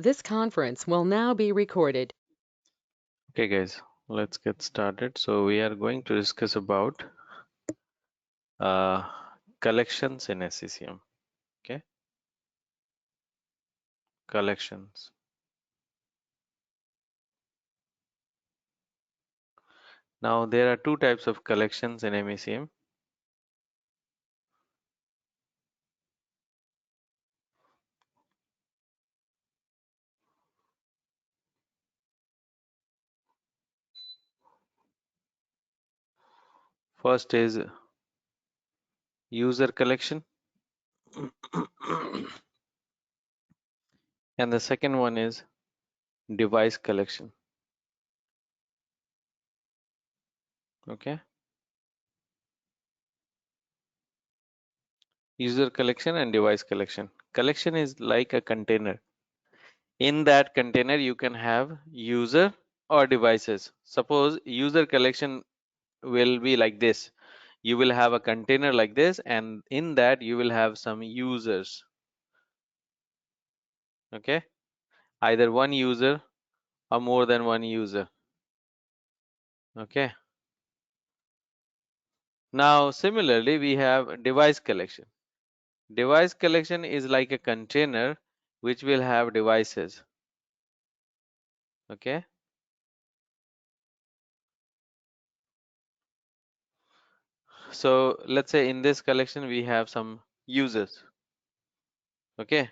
This conference will now be recorded. Okay guys, let's get started. So we are going to discuss about uh, collections in SCCM. Okay, collections. Now there are two types of collections in MECM. First is user collection and the second one is device collection. Okay, user collection and device collection. Collection is like a container. In that container you can have user or devices. Suppose user collection will be like this. You will have a container like this, and in that you will have some users. Okay, either one user or more than one user. Okay, now similarly we have device collection. Device collection is like a container which will have devices. Okay, so let's say in this collection we have some users. Okay,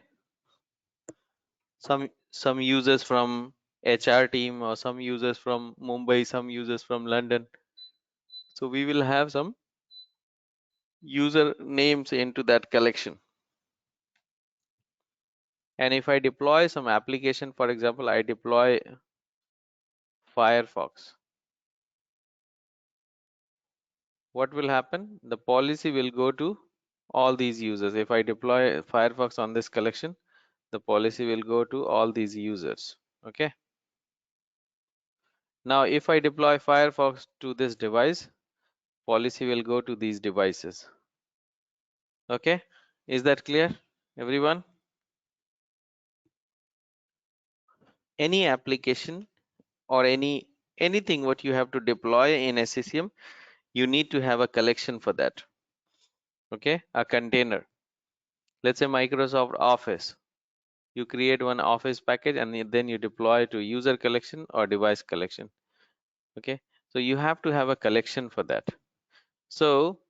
some users from HR team, or some users from Mumbai, some users from London. So we will have some user names into that collection. And if I deploy some application, for example, I deploy Firefox, what will happen? The policy will go to all these users. If I deploy Firefox on this collection, the policy will go to all these users. Okay, now if I deploy Firefox to this device, policy will go to these devices. Okay, is that clear, everyone? Any application or anything what you have to deploy in SCCM, you need to have a collection for that. Okay, a container. Let's say Microsoft Office, you create one Office package and then you deploy to user collection or device collection. Okay, so you have to have a collection for that. So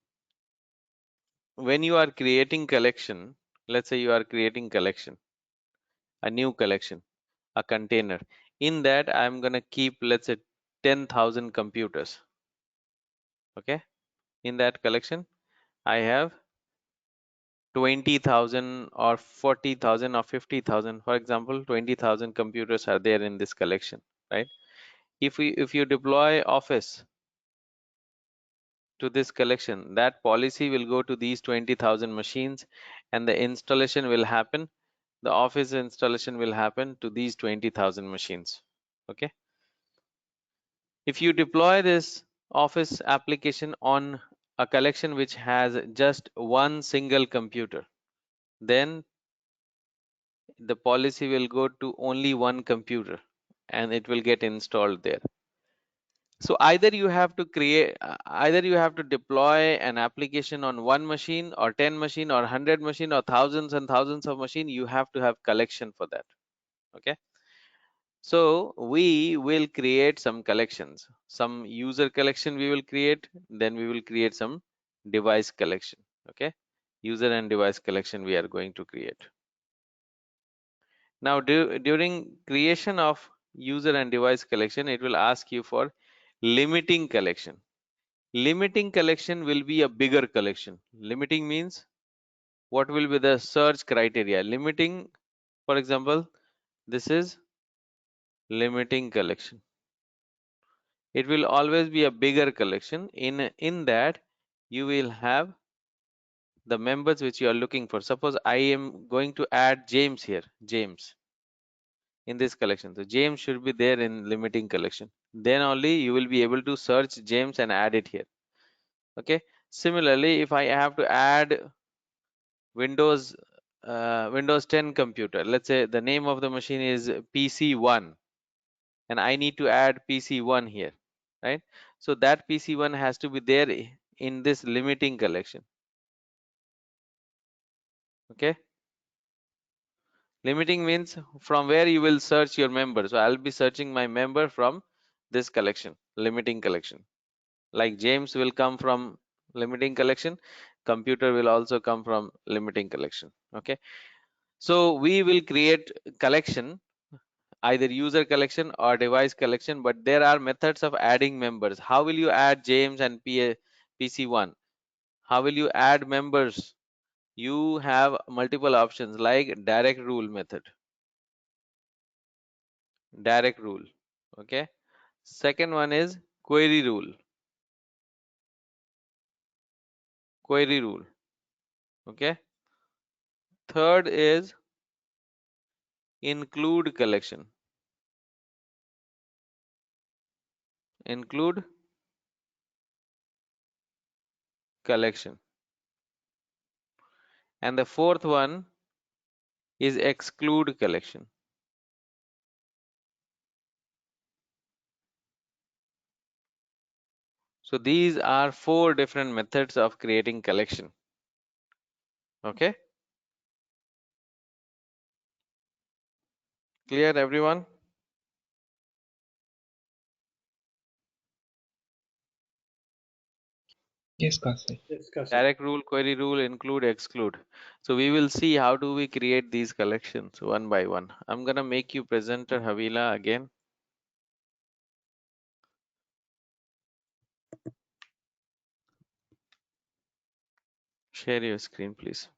when you are creating collection, let's say you are creating collection, a new collection, a container, in that I'm gonna keep, let's say, 10,000 computers. Okay, in that collection I have 20,000 or 40,000 or 50,000. For example, 20,000 computers are there in this collection, right? If you deploy Office to this collection, that policy will go to these 20,000 machines, and the installation will happen. The Office installation will happen to these 20,000 machines. Okay. If you deploy this Office application on a collection which has just one single computer, then the policy will go to only one computer and it will get installed there. So either you have to either you have to deploy an application on one machine or 10 machine or 100 machine or thousands and thousands of machine. You have to have collection for that. Okay, so we will create some collections, some user collection we will create, then we will create some device collection. Okay, user and device collection we are going to create. Now, during creation of user and device collection, it will ask you for limiting collection. Limiting collection will be a bigger collection. Limiting means what will be the search criteria? Limiting, for example, this is limiting collection. It will always be a bigger collection. In that, you will have the members which you are looking for. Suppose I am going to add James here, James, in this collection. So James should be there in limiting collection. Then only you will be able to search James and add it here. Okay. Similarly, if I have to add Windows Windows 10 computer. Let's say the name of the machine is PC1, and I need to add PC1 here, right? So that PC1 has to be there in this limiting collection. Okay. Limiting means from where you will search your member. So I'll be searching my member from this collection, limiting collection. Like James will come from limiting collection, computer will also come from limiting collection. Okay. So we will create collection, either user collection or device collection, but there are methods of adding members. How will you add James and PC1? How will you add members? You have multiple options like direct rule method. Direct rule. Okay. Second one is query rule. Query rule. Okay. Third is include collection. Include collection. And the fourth one is exclude collection. So these are four different methods of creating collection. Okay. Clear, everyone? Yes, Kasi. Yes, Kasi. Direct rule, query rule, include, exclude. So we will see how do we create these collections one by one. I'm gonna make you presenter Havila again. Share your screen, please.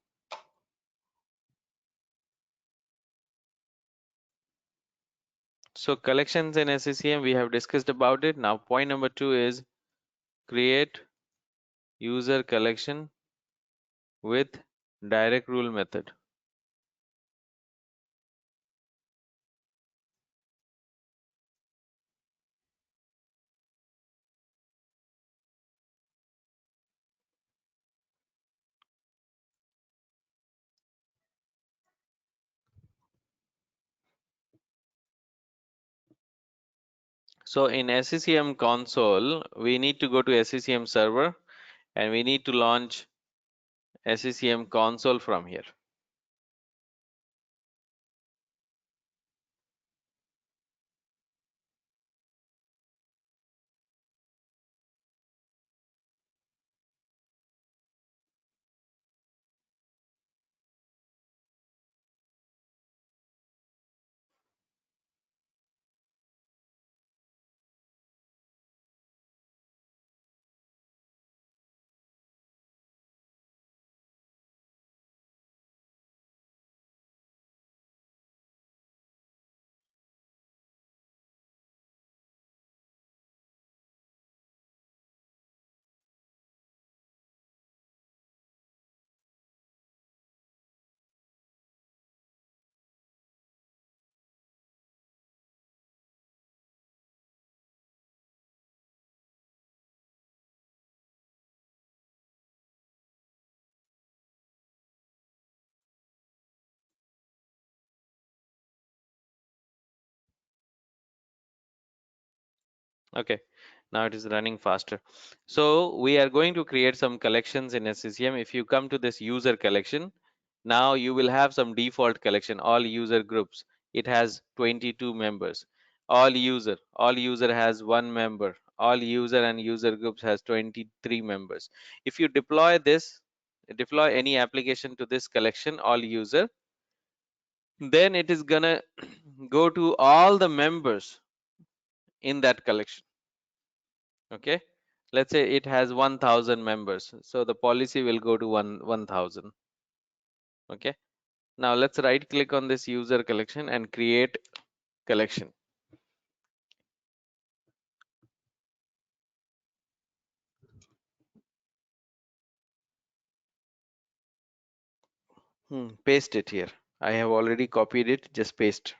So collections in SCCM, we have discussed about it. Now point number 2 is create user collection with direct rule method. So in SCCM console, we need to go to SCCM server and we need to launch SCCM console from here. Okay, now it is running faster. So we are going to create some collections in SCCM. If you come to this user collection, now you will have some default collection, all user groups. It has 22 members. All user has one member. All user and user groups has 23 members. If you deploy any application to this collection, all user, then it is gonna go to all the members in that collection. Okay, let's say it has 1000 members, so the policy will go to 1000. Okay, now let's right click on this user collection and create collection. Paste it here. I have already copied it, just paste.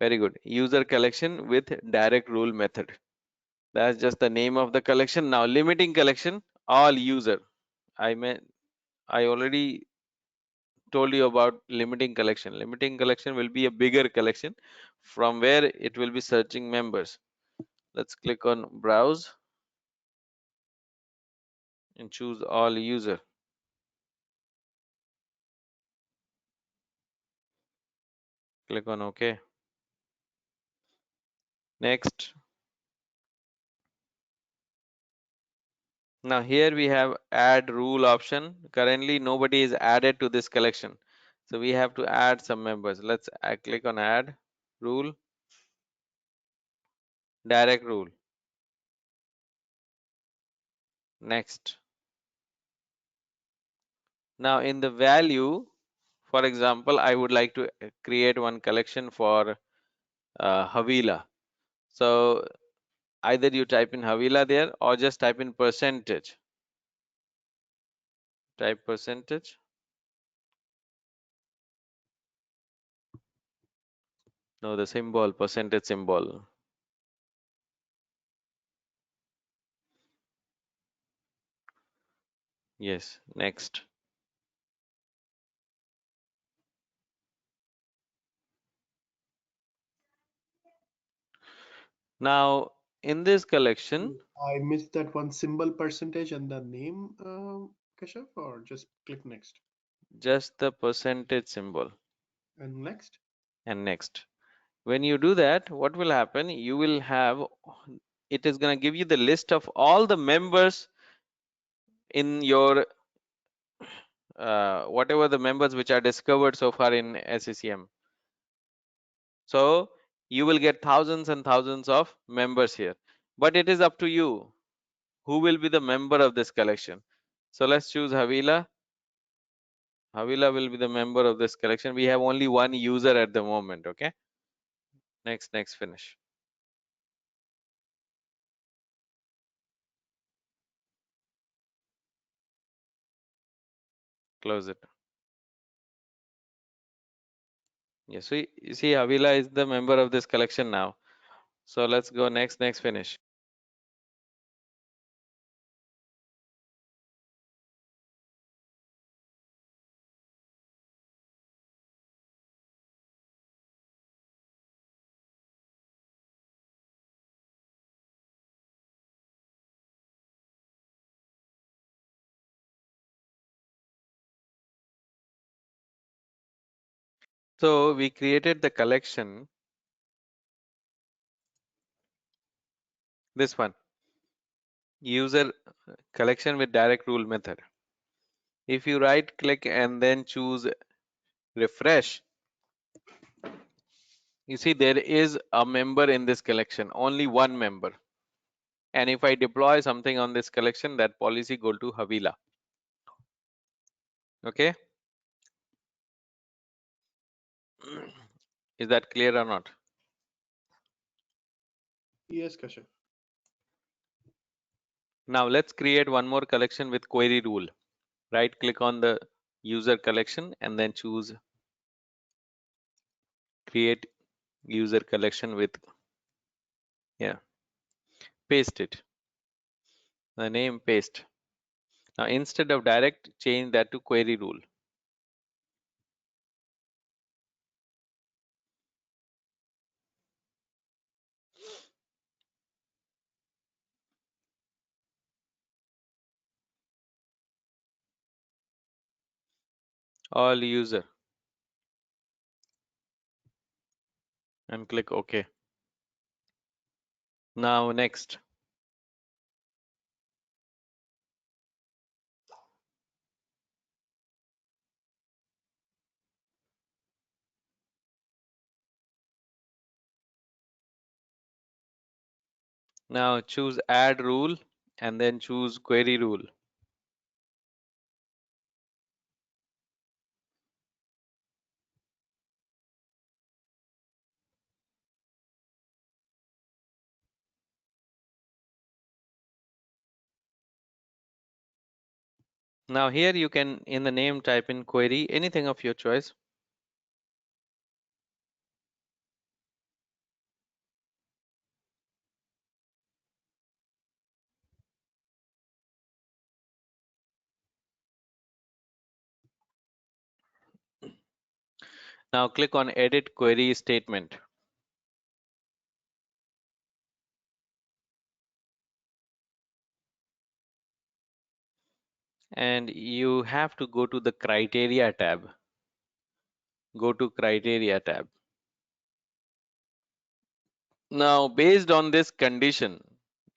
Very good. User collection with direct rule method. That's just the name of the collection. Now limiting collection, all user. I already told you about limiting collection. Limiting collection will be a bigger collection from where it will be searching members. Let's click on browse and choose all user. Click on OK. Next. Now here we have add rule option. Currently nobody is added to this collection. So we have to add some members. Let's click on add rule, direct rule. Next. Now in the value, for example, I would like to create one collection for Havila. So either you type in Havila there or just type in percentage. Type percentage. No, the symbol, percentage symbol. Yes, next. Now in this collection, I missed that one symbol percentage and the name, Kashav, or just click next just the percentage symbol and next. and next. When you do that, what will happen? You will have, it is going to give you the list of all the members in your whatever the members which are discovered so far in SCCM. So you will get thousands and thousands of members here, but it is up to you who will be the member of this collection. So let's choose Havila. Havila will be the member of this collection. We have only one user at the moment. Okay. Next, finish. Close it. Yes, so you see Havila is the member of this collection now. So let's go next, finish. So we created the collection, this one, user collection with direct rule method. If you right click and then choose refresh, you see there is a member in this collection, only one member. And if I deploy something on this collection, that policy go to Havila. Okay. Is that clear or not? Yes, Kashav. Now let's create one more collection with query rule. Right click on the user collection and then choose create user collection with, yeah, paste it, the name, paste. Now instead of direct, change that to query rule. All user and click OK. Now next. Now choose add rule and then choose query rule. Now here you can in the name type in query, anything of your choice. Now click on edit query statement. And you have to go to the criteria tab. Go to criteria tab. Now, based on this condition,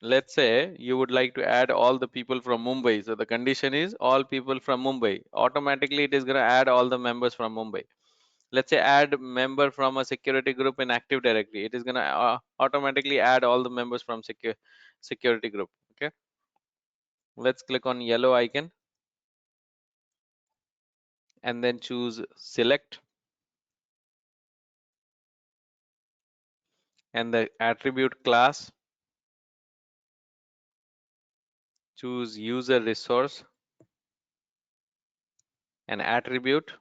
let's say you would like to add all the people from Mumbai. So the condition is all people from Mumbai. Automatically, it is going to add all the members from Mumbai. Let's say add member from a security group in Active Directory. It is going to automatically add all the members from security group. Okay. Let's click on yellow icon and then choose select, and the attribute class, choose user resource and attribute,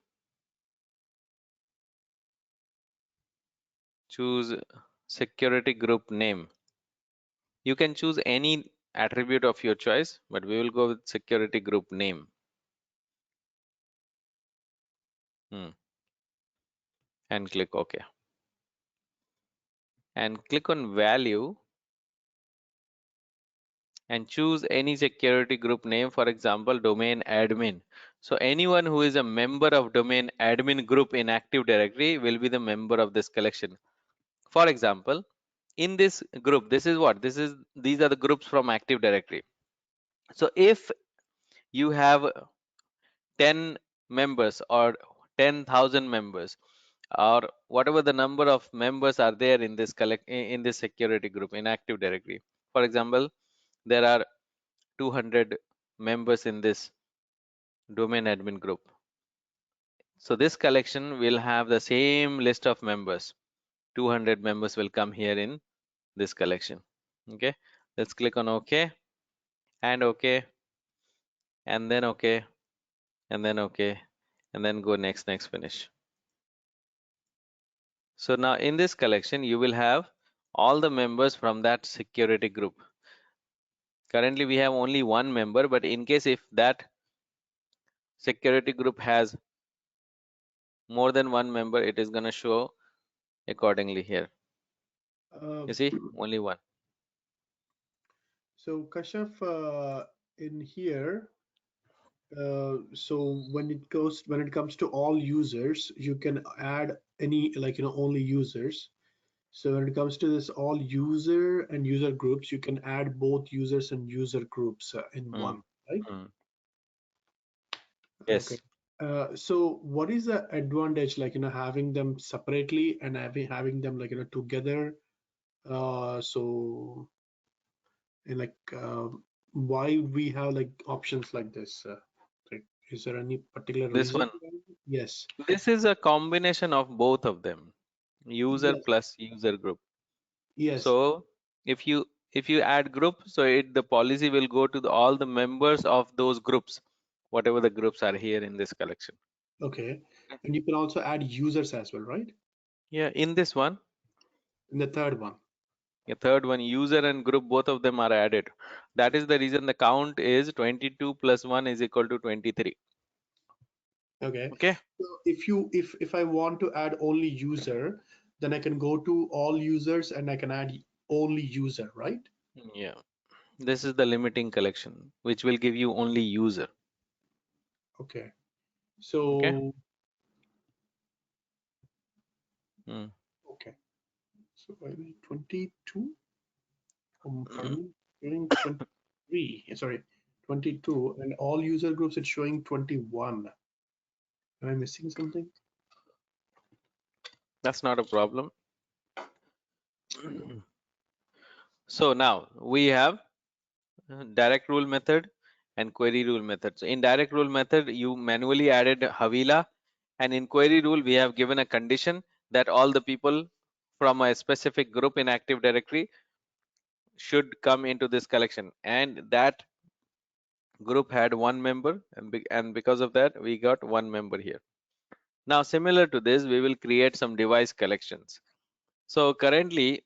choose security group name. You can choose any attribute of your choice, but we will go with security group name. And click OK. And click on value and choose any security group name, for example, domain admin. So anyone who is a member of domain admin group in Active Directory will be the member of this collection. For example, in this group, these are the groups from Active Directory. So if you have 10 members or 10,000 members, or whatever the number of members are there in this security group in Active Directory. For example, there are 200 members in this domain admin group. So this collection will have the same list of members. 200 members will come here in this collection. Okay, let's click on OK and OK and then OK and then OK and then go next, finish. So now in this collection, you will have all the members from that security group. Currently, we have only one member, but in case if that security group has more than one member, it is going to show accordingly here. You see, only one. So Kashaf, in here, so when it comes to all users, you can add any, like, only users. So when it comes to this all user and user groups, you can add both users and user groups in one, right? Yes. Okay. So what is the advantage, like, having them separately and having them, like, together? So, and like, why we have like options like this? Like, is there any particular This reason? one. Yes. This is a combination of both of them, user Yes. plus user group. Yes. So if you add group, so the policy will go to all the members of those groups, whatever the groups are here in this collection. Okay. And you can also add users as well, right? Yeah, in this one. In the third one. The third one, user and group, both of them are added. That is the reason the count is 22 plus 1 is equal to 23. Okay. Okay. So if I want to add only user, then I can go to all users and I can add only user, right? Yeah. This is the limiting collection, which will give you only user. Okay. So Okay. Okay. So I need 22. Mm. Showing 23. Sorry, 22, and all user groups it's showing 21. Am I missing something? That's not a problem. So now we have direct rule method and query rule method. So in direct rule method, you manually added Havila, and in query rule, we have given a condition that all the people from a specific group in Active Directory should come into this collection, and that group had one member, and because of that, we got one member here. Now, similar to this, we will create some device collections. So currently,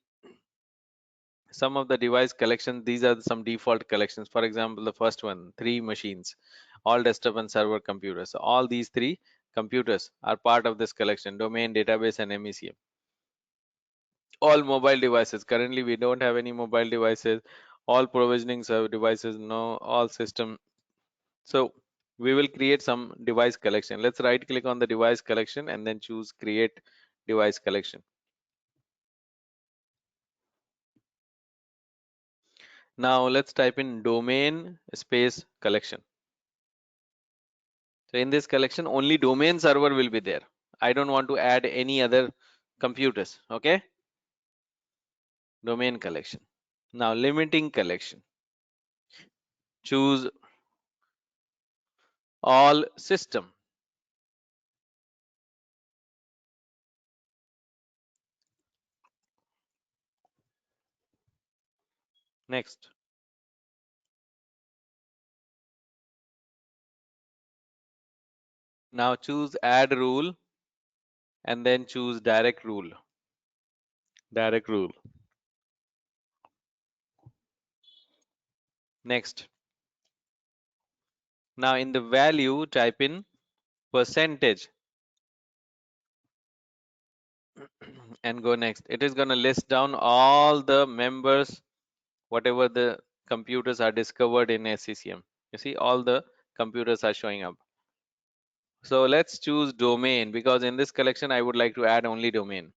some of the device collections, these are some default collections. For example, the first one, 3 machines, all desktop and server computers. So all these 3, computers are part of this collection: domain, database, and MECM. All mobile devices. Currently, we don't have any mobile devices. All provisioning devices, no, all system. So we will create some device collection. Let's right click on the device collection and then choose create device collection. Now let's type in domain space collection. So in this collection, only domain server will be there. I don't want to add any other computers. Okay. Domain collection. Now limiting collection. Choose all system. Next. Now choose add rule and then choose direct rule. Direct rule. Next. Now in the value, type in percentage and go next. It is going to list down all the members, whatever the computers are discovered in SCCM. You see, all the computers are showing up. So let's choose domain, because in this collection, I would like to add only domain.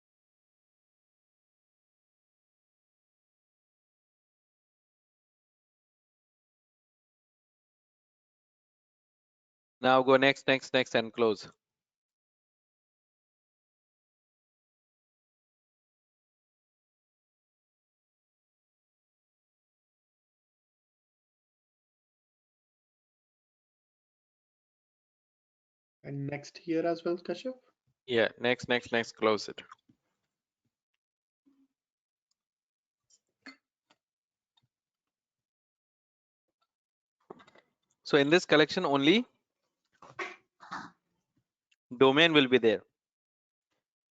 Now go next, next, next, and close. And next here as well, Kashyap? Yeah, next, next, next, close it. So in this collection, only domain will be there.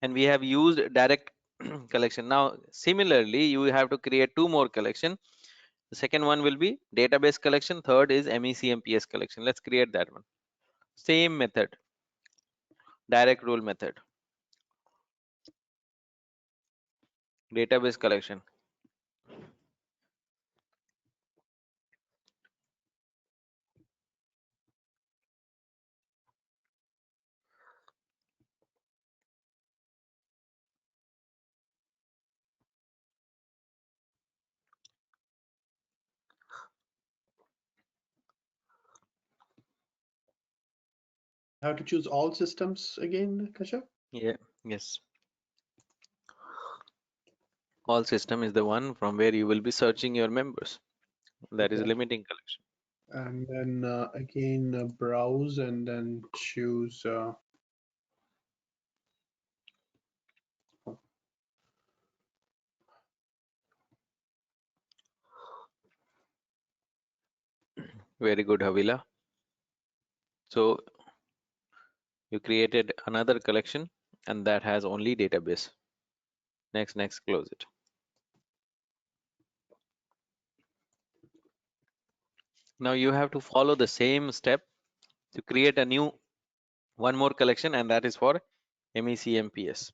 And we have used direct collection. Now, similarly, you have to create two more collection. The second one will be database collection. Third is MECMPS collection. Let's create that one. Same method, direct rule method. Database collection. How to choose all systems again, Kashyap? Yeah, yes. All system is the one from where you will be searching your members. That is Okay. limiting collection. And then again, browse and then choose. Very good, Havila. So you created another collection and that has only database. Next, next, close it. Now you have to follow the same step to create a new one more collection, and that is for MECMPS.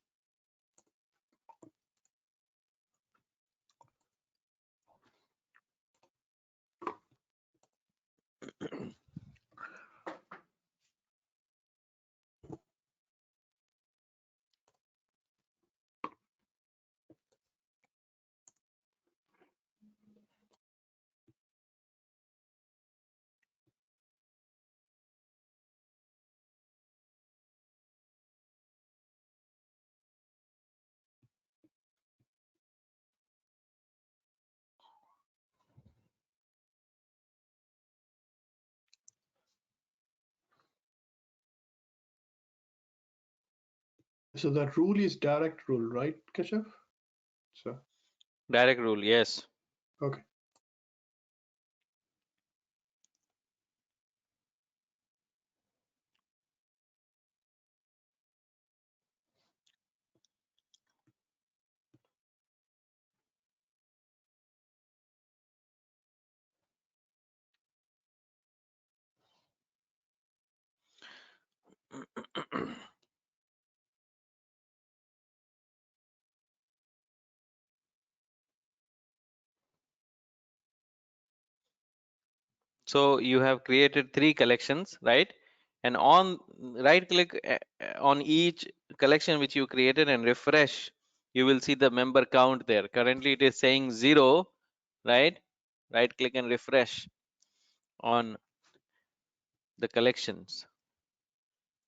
So that rule is direct rule, right, Kashyap? So, Direct rule, yes. okay. So you have created 3 collections, right? And on right click on each collection which you created and refresh, you will see the member count there. Currently it is saying 0, right? Right click and refresh on the collections.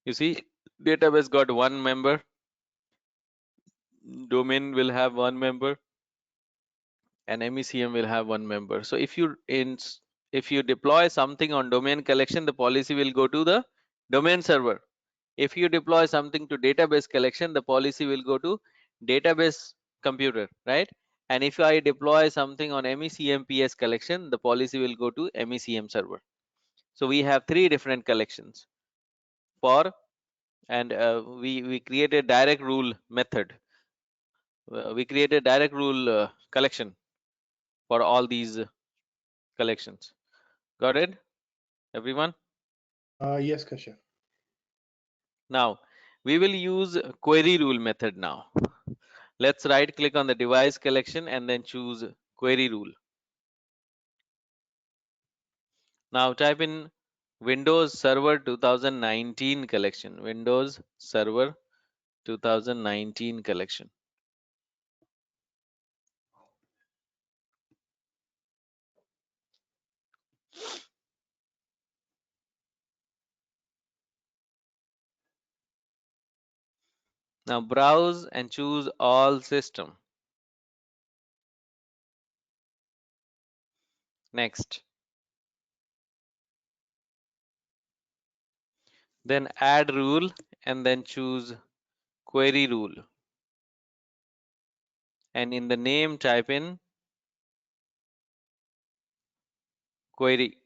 You see database got 1 member, domain will have 1 member, and MECM will have 1 member. So if you deploy something on domain collection, the policy will go to the domain server. If you deploy something to database collection, the policy will go to database computer, right? And if I deploy something on MECM PS collection, the policy will go to MECM server. So we have 3 different collections for, and we created direct rule method. We created direct rule collection for all these collections. Got it, everyone? Yes, Kashyap. Now we will use query rule method now. Let's right click on the device collection and then choose query rule. Now type in Windows Server 2019 collection. Windows Server 2019 collection. Now browse and choose all system. Next. Then add rule and then choose query rule. And in the name type in query.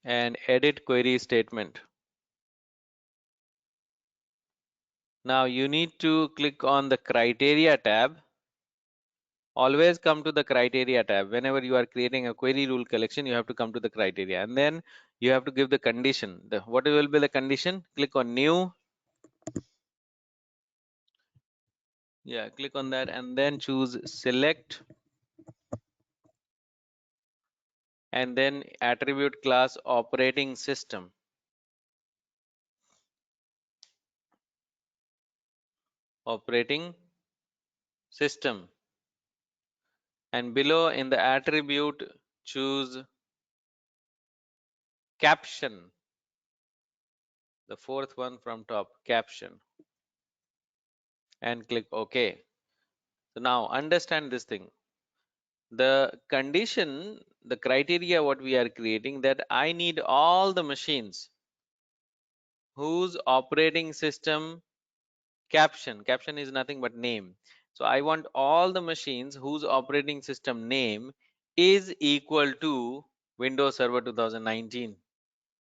And edit query statement. Now you need to click on the criteria tab. Always come to the criteria tab. Whenever you are creating a query rule collection, you have to come to the criteria and then you have to give the condition. What will be the condition? Click on new. Yeah, click on that and then choose select and then attribute class operating system. Operating system. And below in the attribute, choose caption. The 4th one from top, caption. And click OK. So now understand this thing. The condition, the criteria what we are creating, that I need all the machines whose operating system caption is nothing but name. So I want all the machines whose operating system name is equal to Windows Server 2019.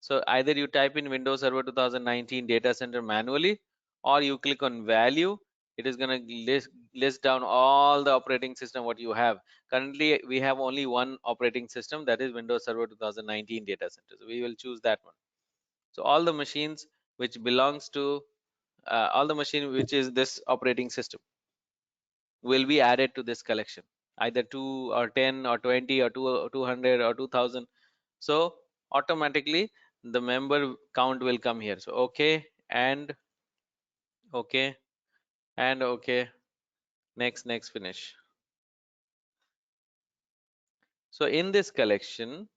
So either you type in Windows Server 2019 data center manually, or you click on value. It is going to list down all the operating system what you have. Currently we have only one operating system, that is Windows Server 2019 data center. So we will choose that one. So all the machines which belongs to all the machine which is this operating system will be added to this collection, either 2 or 10 or 20 or 200 or 2000. So automatically the member count will come here. So okay and okay and okay, next, finish. So in this collection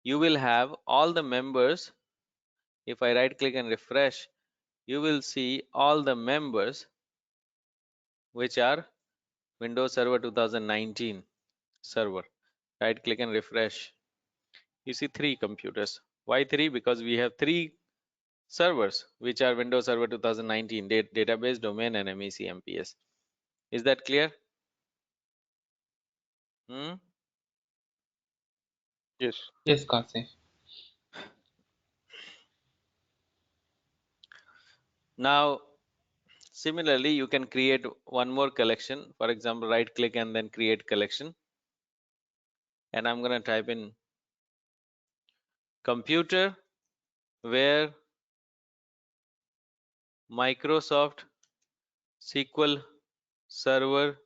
you will have all the members. If I right click and refresh, you will see all the members which are Windows Server 2019 server. Right click and refresh, you see 3 computers. Why 3? Because we have 3 servers which are Windows Server 2019 database, domain, and MECM PS. Is that clear? Yes. Yes, Kasi. Now similarly you can create one more collection. For example, right click and then create collection, and I'm going to type in computer where Microsoft SQL Server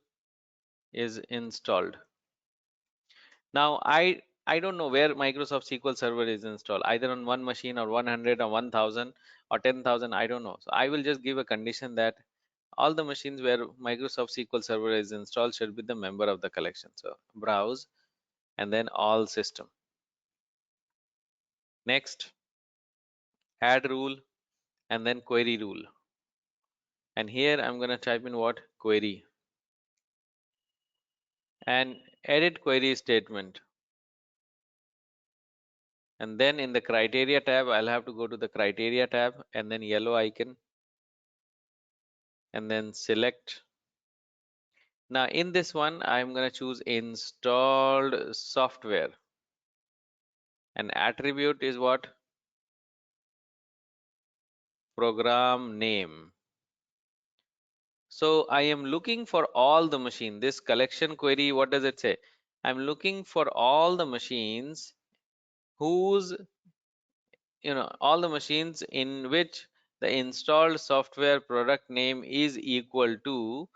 is installed. Now I don't know where Microsoft SQL Server is installed, either on one machine or 100 or 1000 or 10,000, I don't know. So I will just give a condition that all the machines where Microsoft SQL Server is installed should be the member of the collection. So browse and then all system. Next, add rule and then query rule. And here I'm going to type in what? Query. And edit query statement. And then in the criteria tab, I'll have to go to the criteria tab and then yellow icon and then select. Now in this one, I'm going to choose installed software. And attribute is what? Program name. So I am looking for all the machine. This collection query, what does it say? I'm looking for all the machines whose, all the machines in which the installed software product name is equal to,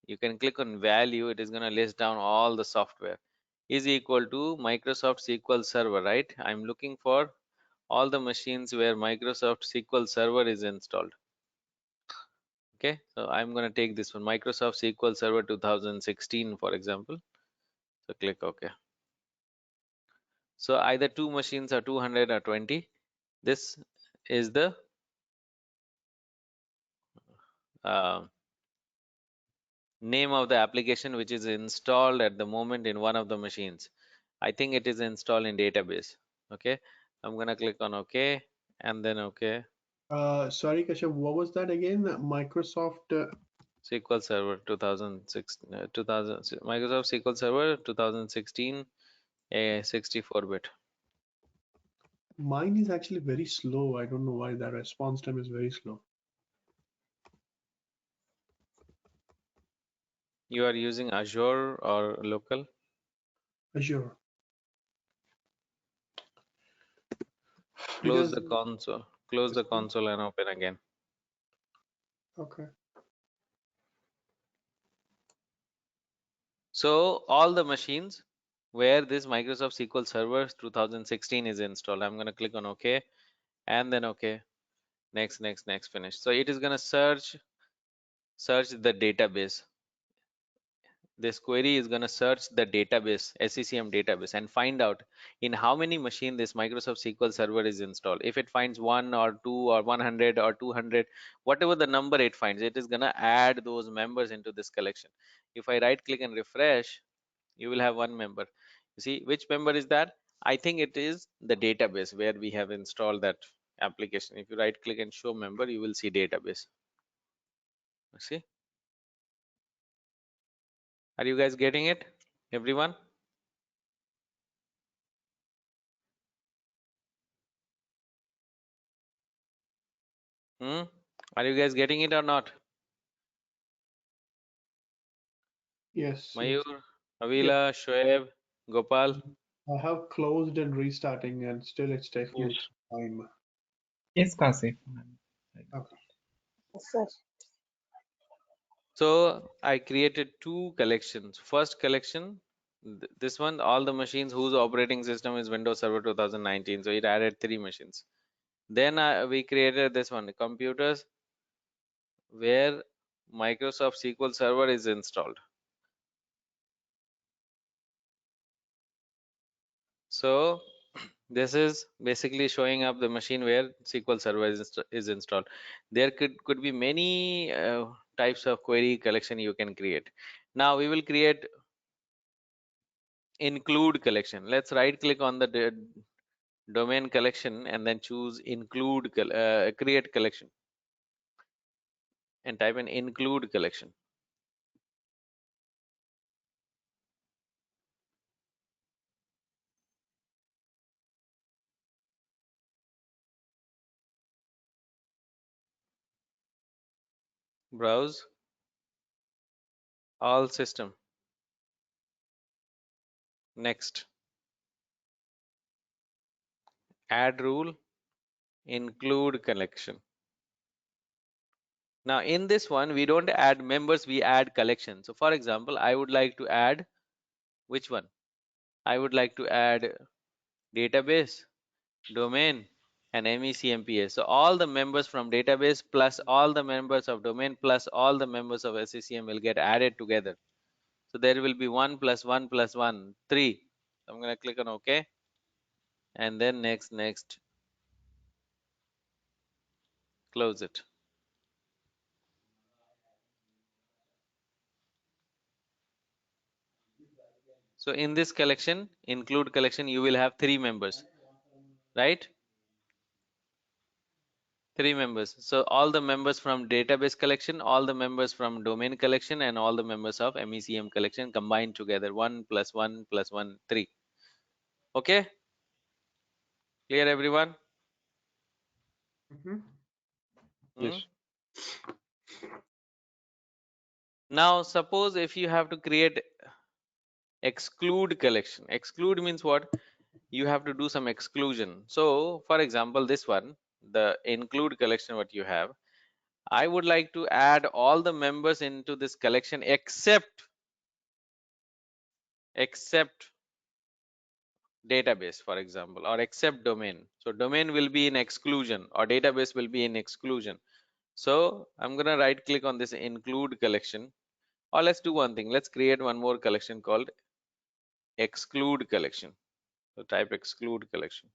you can click on value, it is going to list down all the software, is equal to Microsoft SQL Server, right? I'm looking for all the machines where Microsoft SQL Server is installed. Okay, so I'm going to take this one, Microsoft SQL Server 2016, for example. So click OK. So either two machines are 200 or 20. This is the uh, name of the application which is installed at the moment in one of the machines. I think it is installed in database. Okay, I'm gonna click on OK and then OK. Sorry, Kashyap, what was that again? Microsoft. SQL Server 2006, 2000, Microsoft SQL Server 2016, a 64-bit. Mine is actually very slow. I don't know why that response time is very slow. You are using Azure or local? Azure. Close Because the console. Close the console and open again. okay. So all the machines where this Microsoft SQL Server 2016 is installed, I'm going to click on OK and then OK. Next, next, next, finish. So it is going to search the database. This query is going to search the database, SCCM database, and find out in how many machine this Microsoft SQL Server is installed. If it finds 1 or 2 or 100 or 200, whatever the number it finds, it is going to add those members into this collection. If I right click and refresh, you will have one member. You see which member is that? I think it is the database where we have installed that application. If you right click and show member, you will see database. See, are you guys getting it, everyone? Are you guys getting it or not? Yes, yes. Mayur, Yeah. Avila, Shoaib, Gopal? I have closed and restarting, and still it's taking Yes. its time. Yes, Kasif. Okay. Yes, sir. So I created two collections. First collection, this one, all the machines whose operating system is Windows Server 2019. So it added 3 machines. Then we created this one, computers where Microsoft SQL Server is installed. So this is basically showing up the machine where SQL Server is installed. There could be many types of query collection you can create. Now we will create include collection. Let's right click on the domain collection and then choose include create collection and type in include collection. Browse all system. Next, add rule, include collection. Now in this one, we don't add members, we add collection. So for example, I would like to add which one? I would like to add database, domain, and MECMPS. So all the members from database plus all the members of domain plus all the members of SCCM will get added together. So there will be 1 plus 1 plus 1, 3. I'm going to click on OK. And then next, close it. So in this collection, include collection, you will have 3 members, right? 3 members. So all the members from database collection, all the members from domain collection, and all the members of MECM collection combined together. 1 plus 1 plus 1, 3. Okay? Clear, everyone? Yes. Now suppose if you have to create exclude collection. Exclude means what? You have to do some exclusion. So for example, this one, the include collection what you have, I would like to add all the members into this collection except database, for example, or except domain. So domain will be in exclusion or database will be in exclusion. So I'm going to right click on this include collection, or let's do one thing. Let's create one more collection called exclude collection. So type exclude collection.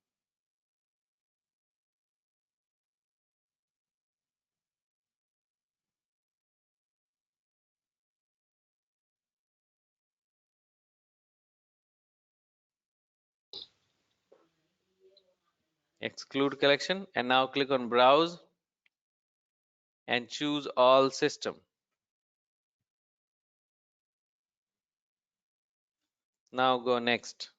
Exclude collection, and now click on browse and choose all system. Now go next.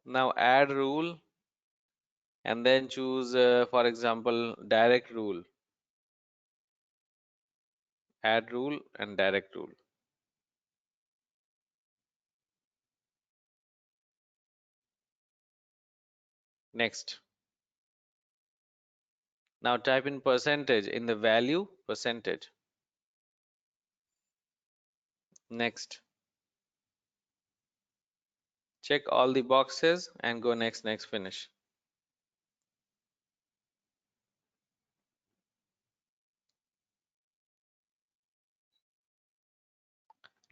Now add rule and then choose for example direct rule. Add rule and direct rule. Next. Now type in percentage in the value percentage. Next. Check all the boxes and go next, finish.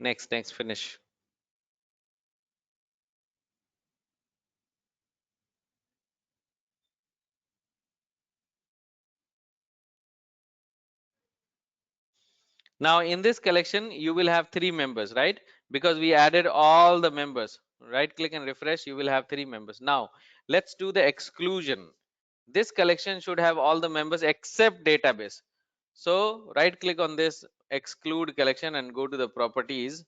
Next, finish. Now in this collection, you will have 3 members, right? Because we added all the members. Right click and refresh, you will have 3 members. Now let's do the exclusion. This collection should have all the members except database. So right click on this exclude collection and go to the properties.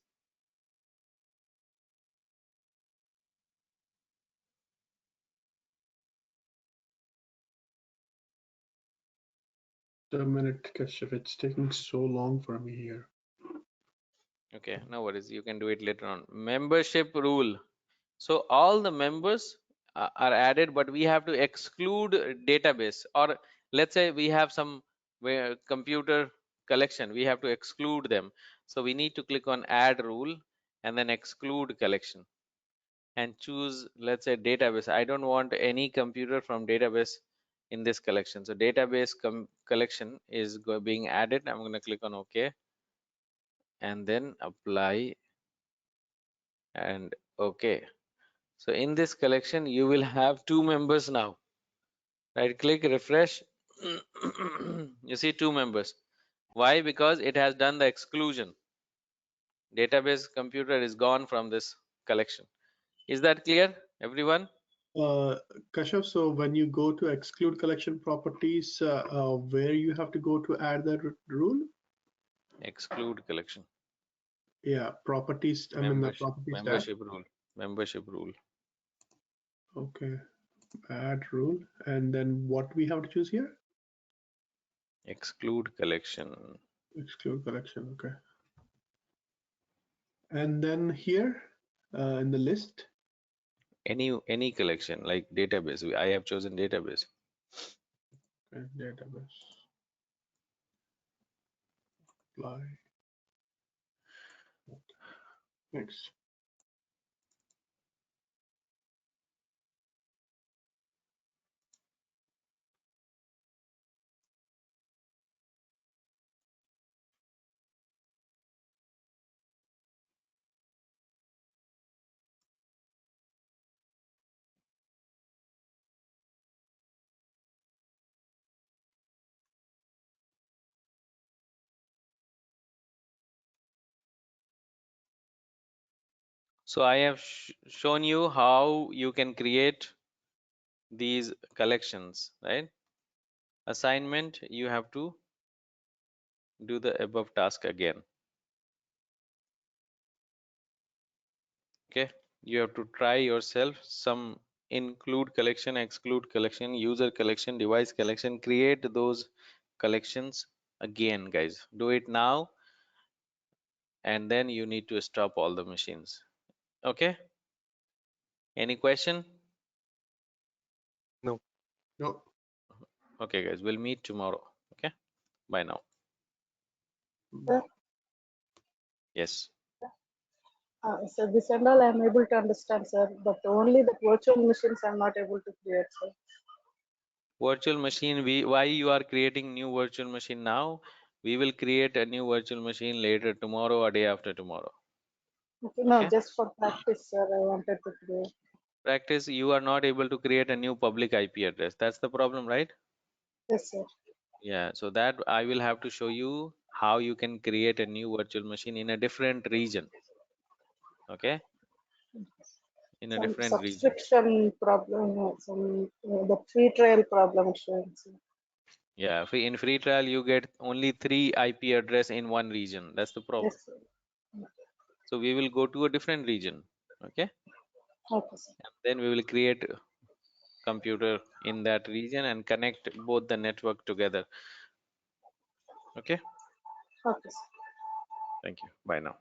A minute, Kashyap, it's taking so long for me here. Okay, no worries, you can do it later on. Membership rule. So all the members are added, but we have to exclude database, or let's say we have some computer collection, we have to exclude them. So we need to click on add rule and then exclude collection and choose, let's say, database. I don't want any computer from database in this collection. So database collection is being added. I'm going to click on OK and then apply and OK. So in this collection, you will have 2 members now. Right click, refresh. You see 2 members. Why? Because it has done the exclusion. Database computer is gone from this collection. Is that clear, everyone? Kashyap, so when you go to exclude collection properties, where you have to go to add that rule? Exclude collection. Yeah, properties. I mean the properties membership rule. Membership rule. Okay, add rule, and then what we have to choose here? Exclude collection. Exclude collection. Okay. And then here in the list, Any collection like database. I have chosen database. database. Apply. Next. So I have shown you how you can create these collections, right? Assignment, you have to do the above task again. Okay, you have to try yourself some include collection, exclude collection, user collection, device collection. Create those collections again, guys. Do it now, and then you need to stop all the machines. Okay, any question? No. No. Okay, guys, we'll meet tomorrow. Okay, bye now. Sir, Yes. so this and all I'm able to understand, sir, but only the virtual machines I'm not able to create, sir. Virtual machine, why you are creating new virtual machine now? We will create a new virtual machine later, tomorrow or day after tomorrow. Okay, no, Okay, just for practice, sir, I wanted to create. practice. You are not able to create a new public IP address. That's the problem, right? Yes, sir. Yeah, so that I will have to show you how you can create a new virtual machine in a different region. Okay, in a Some different region. subscription problem, the free trial problem is showing, sir. Yeah, in free trial you get only 3 IP address in one region. That's the problem. Yes, sir. So we will go to a different region. Okay, Okay, sir. then we will create a computer in that region and connect both the network together. Okay, Okay, sir. thank you. Bye now.